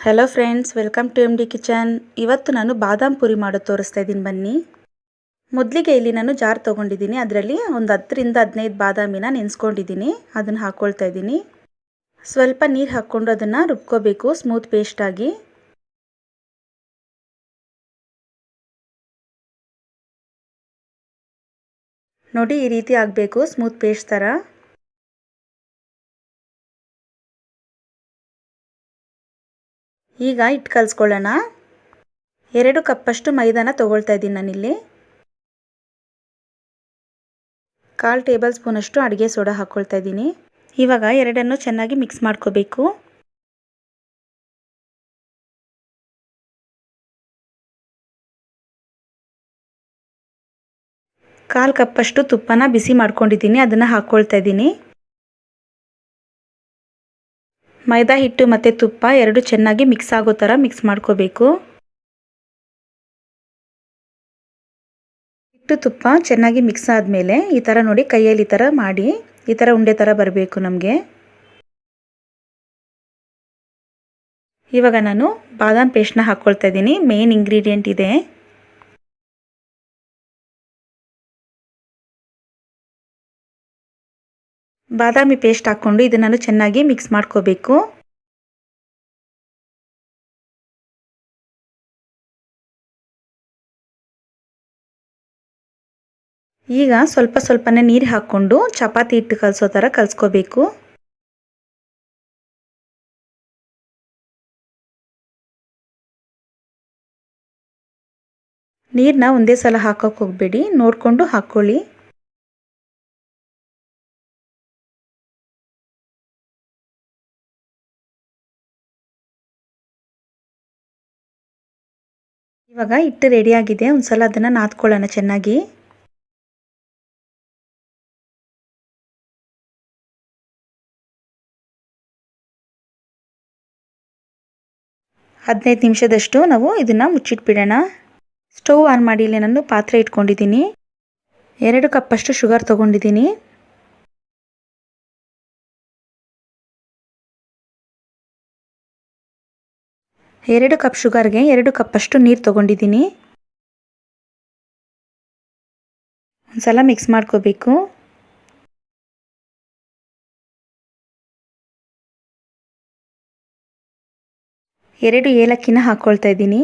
Hello friends, welcome to M D kitchen. ಇವತ್ತು ನಾನು ಬಾದಾಮ್ ಪುರಿ ಮಾಡೋದು ತೋರಿಸ್ತಾ ಇದ್ದೀನಿ, ಬನ್ನಿ. ಮೊದಲಿಗೆ ಇಲ್ಲಿ ನಾನು ಜಾರ್ ತೊಗೊಂಡಿದ್ದೀನಿ. ಅದರಲ್ಲಿ ಒಂದು 10ರಿಂದ 15 ಬಾದಾಮಿನ ನೆನೆಸ್ಕೊಂಡಿದ್ದೀನಿ. ಅದನ್ನು ಹಾಕ್ಕೊಳ್ತಾ ಇದ್ದೀನಿ. ಸ್ವಲ್ಪ ನೀರು ಹಾಕ್ಕೊಂಡು ಅದನ್ನು ರುಬ್ಕೋಬೇಕು ಸ್ಮೂತ್ ಪೇಸ್ಟಾಗಿ. ನೋಡಿ, ಈ ರೀತಿ ಆಗಬೇಕು, ಸ್ಮೂತ್ ಪೇಸ್ಟ್ ಥರ. ಈಗ ಹಿಟ್ಟು ಕಲಿಸ್ಕೊಳ್ಳೋಣ. 2 ಕಪ್ಪಷ್ಟು ಮೈದಾನ ತೊಗೊಳ್ತಾ ಇದ್ದೀನಿ ನಾನಿಲ್ಲಿ. 1/4 ಟೇಬಲ್ ಸ್ಪೂನಷ್ಟು ಅಡುಗೆ ಸೋಡಾ ಹಾಕ್ಕೊಳ್ತಾ ಇದ್ದೀನಿ. ಇವಾಗ ಎರಡನ್ನು ಚೆನ್ನಾಗಿ ಮಿಕ್ಸ್ ಮಾಡ್ಕೋಬೇಕು. ಕಾಲು ಕಪ್ಪಷ್ಟು ತುಪ್ಪನ ಬಿಸಿ ಮಾಡ್ಕೊಂಡಿದ್ದೀನಿ, ಅದನ್ನು ಹಾಕ್ಕೊಳ್ತಾ ಇದ್ದೀನಿ. ಮೈದಾ ಹಿಟ್ಟು ಮತ್ತು ತುಪ್ಪ ಎರಡು ಚೆನ್ನಾಗಿ ಮಿಕ್ಸ್ ಆಗೋ ಥರ ಮಿಕ್ಸ್ ಮಾಡ್ಕೋಬೇಕು. ಹಿಟ್ಟು ತುಪ್ಪ ಚೆನ್ನಾಗಿ ಮಿಕ್ಸ್ ಆದಮೇಲೆ ಈ ಥರ ನೋಡಿ, ಕೈಯಲ್ಲಿ ಈ ಥರ ಮಾಡಿ, ಈ ಥರ ಉಂಡೆ ಥರ ಬರಬೇಕು ನಮಗೆ. ಇವಾಗ ನಾನು ಬಾದಾಮ್ ಪೇಸ್ಟ್ನ ಹಾಕ್ಕೊಳ್ತಾ ಇದ್ದೀನಿ. ಮೇನ್ ಇಂಗ್ರೀಡಿಯೆಂಟ್ ಇದೆ. ಬಾದಾಮಿ ಪೇಸ್ಟ್ ಹಾಕ್ಕೊಂಡು ಇದನ್ನು ಚೆನ್ನಾಗಿ ಮಿಕ್ಸ್ ಮಾಡ್ಕೋಬೇಕು. ಈಗ ಸ್ವಲ್ಪ ಸ್ವಲ್ಪನೇ ನೀರು ಹಾಕ್ಕೊಂಡು ಚಪಾತಿ ಹಿಟ್ಟು ಕಲಸೋ ಥರ ಕಲಿಸ್ಕೋಬೇಕು. ನೀರನ್ನ ಒಂದೇ ಸಲ ಹಾಕೋಕೆ ಹೋಗಬೇಡಿ, ನೋಡಿಕೊಂಡು ಹಾಕ್ಕೊಳ್ಳಿ. ಇವಾಗ ಹಿಟ್ಟು ರೆಡಿಯಾಗಿದೆ. ಒಂದು ಸಲ ಅದನ್ನು ನಾದ್ಕೊಳ್ಳೋಣ ಚೆನ್ನಾಗಿ. ಹದಿನೈದು ನಿಮಿಷದಷ್ಟು ನಾವು ಇದನ್ನು ಮುಚ್ಚಿಟ್ಬಿಡೋಣ. ಸ್ಟವ್ ಆನ್ ಮಾಡಿ ಇಲ್ಲಿ ನಾನು ಪಾತ್ರೆ ಇಟ್ಕೊಂಡಿದ್ದೀನಿ. 2 ಕಪ್ಪಷ್ಟು ಶುಗರ್ ತೊಗೊಂಡಿದ್ದೀನಿ. ಎರಡು ಕಪ್ ಶುಗರ್ಗೆ 2 ಕಪ್ಪಷ್ಟು ನೀರು ತೊಗೊಂಡಿದ್ದೀನಿ. ಒಂದ್ಸಲ ಮಿಕ್ಸ್ ಮಾಡ್ಕೋಬೇಕು. ಎರಡು ಏಲಕ್ಕಿನ ಹಾಕ್ಕೊಳ್ತಾ ಇದ್ದೀನಿ.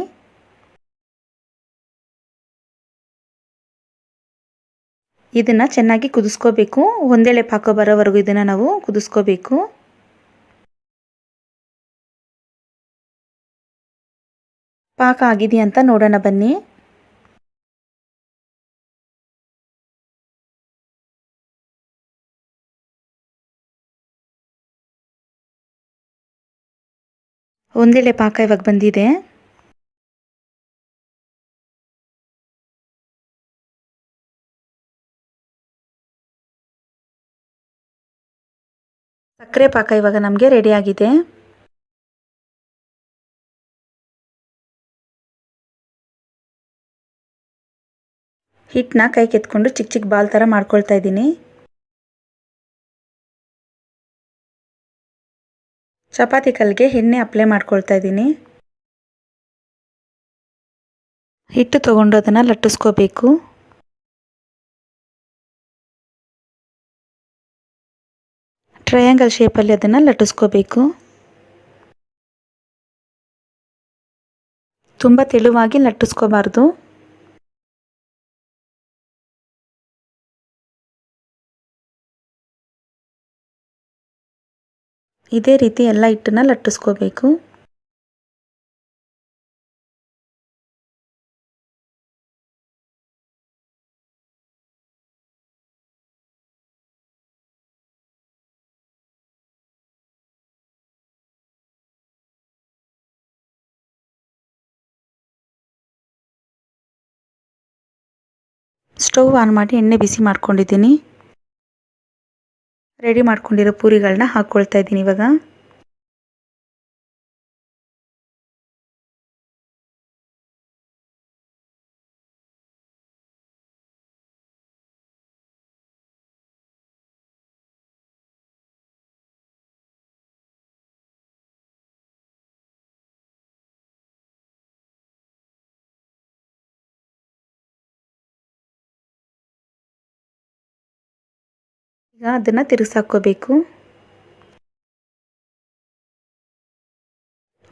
ಇದನ್ನು ಚೆನ್ನಾಗಿ ಕುದಿಸ್ಕೋಬೇಕು. ಒಂದೇಳೆ ಪಾಕ ಬರೋವರೆಗೂ ಇದನ್ನು ನಾವು ಕುದಿಸ್ಕೋಬೇಕು. ಪಾಕ ಆಗಿದೆಯಾ ಅಂತ ನೋಡೋಣ ಬನ್ನಿ. ಒಂದೇಳೆ ಪಾಕ ಇವಾಗ ಬಂದಿದೆ. ಸಕ್ಕರೆ ಪಾಕ ಇವಾಗ ನಮಗೆ ರೆಡಿಯಾಗಿದೆ. ಹಿಟ್ಟನ್ನ ಕೈ ಕೆತ್ಕೊಂಡು ಚಿಕ್ಕ ಚಿಕ್ಕ ಬಾಲ್ ಥರ ಮಾಡ್ಕೊಳ್ತಾ ಇದ್ದೀನಿ. ಚಪಾತಿ ಕಲ್ಲಿಗೆ ಎಣ್ಣೆ ಅಪ್ಲೈ ಮಾಡ್ಕೊಳ್ತಾ ಇದ್ದೀನಿ. ಹಿಟ್ಟು ತೊಗೊಂಡು ಅದನ್ನು ಲಟ್ಟಿಸ್ಕೋಬೇಕು. ಟ್ರಯಾಂಗಲ್ ಶೇಪಲ್ಲಿ ಅದನ್ನು ಲಟ್ಟಿಸ್ಕೋಬೇಕು. ತುಂಬ ತೆಳುವಾಗಿ ಲಟ್ಟಿಸ್ಕೋಬಾರ್ದು. ಇದೇ ರೀತಿ ಎಲ್ಲ ಹಿಟ್ಟನ್ನ ಲಟ್ಟಿಸ್ಕೋಬೇಕು. ಸ್ಟವ್ ಆನ್ ಮಾಡಿ ಎಣ್ಣೆ ಬಿಸಿ ಮಾಡ್ಕೊಂಡಿದ್ದೀನಿ. ರೆಡಿ ಮಾಡ್ಕೊಂಡಿರೋ ಪೂರಿಗಳನ್ನ ಹಾಕ್ಕೊಳ್ತಾ ಇದ್ದೀನಿ ಇವಾಗ. ಈಗ ಅದನ್ನು ತಿರುಗಿಸಾಕೋಬೇಕು.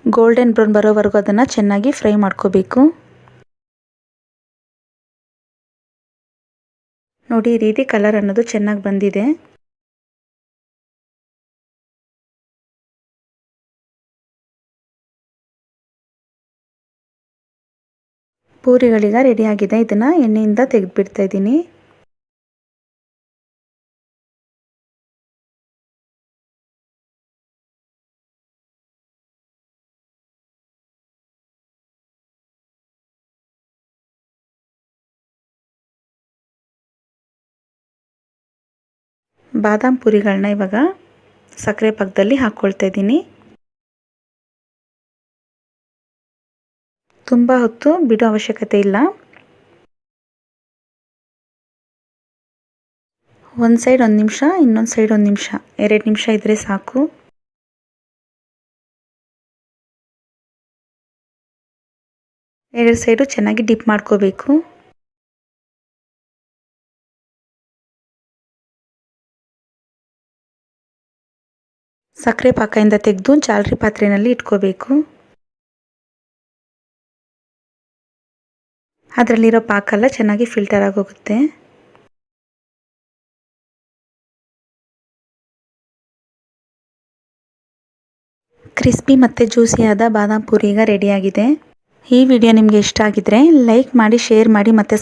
ಗೋಲ್ಡನ್ ಬ್ರೌನ್ ಬರೋವರೆಗೂ ಅದನ್ನು ಚೆನ್ನಾಗಿ ಫ್ರೈ ಮಾಡ್ಕೋಬೇಕು. ನೋಡಿ, ಈ ರೀತಿ ಕಲರ್ ಅನ್ನೋದು ಚೆನ್ನಾಗಿ ಬಂದಿದೆ. ಪೂರಿಗಳೀಗ ರೆಡಿಯಾಗಿದೆ. ಇದನ್ನು ಎಣ್ಣೆಯಿಂದ ತೆಗೆದುಬಿಡ್ತಾ ಇದ್ದೀನಿ. ಬಾದಾಮ್ ಪುರಿಗಳನ್ನ ಇವಾಗ ಸಕ್ಕರೆ ಪಾಕದಲ್ಲಿ ಹಾಕ್ಕೊಳ್ತಾ ಇದ್ದೀನಿ. ತುಂಬ ಹೊತ್ತು ಬಿಡೋ ಅವಶ್ಯಕತೆ ಇಲ್ಲ. ಒಂದು ಸೈಡ್ 1 ನಿಮಿಷ, ಇನ್ನೊಂದು ಸೈಡ್ 1 ನಿಮಿಷ, 2 ನಿಮಿಷ ಇದ್ದರೆ ಸಾಕು. ಎರಡು ಸೈಡು ಚೆನ್ನಾಗಿ ಡಿಪ್ ಮಾಡ್ಕೋಬೇಕು. ಸಕ್ಕರೆ ಪಾಕದಿಂದ ತೆಗೆದು ಜಾಲರಿ ಪಾತ್ರೆಯಲ್ಲಿ ಇಟ್ಕೋಬೇಕು. ಅದರಲ್ಲಿರೋ ಪಾಕೆಲ್ಲ ಚೆನ್ನಾಗಿ ಫಿಲ್ಟರ್ ಆಗೋಗುತ್ತೆ. ಕ್ರಿಸ್ಪಿ ಮತ್ತು ಜ್ಯೂಸಿಯಾದ ಬಾದಾಮ್ ಪೂರಿ ಈಗ ರೆಡಿಯಾಗಿದೆ. ಈ ವಿಡಿಯೋ ನಿಮಗೆ ಇಷ್ಟ ಆಗಿದ್ರೆ ಲೈಕ್ ಮಾಡಿ, ಶೇರ್ ಮಾಡಿ ಮತ್ತು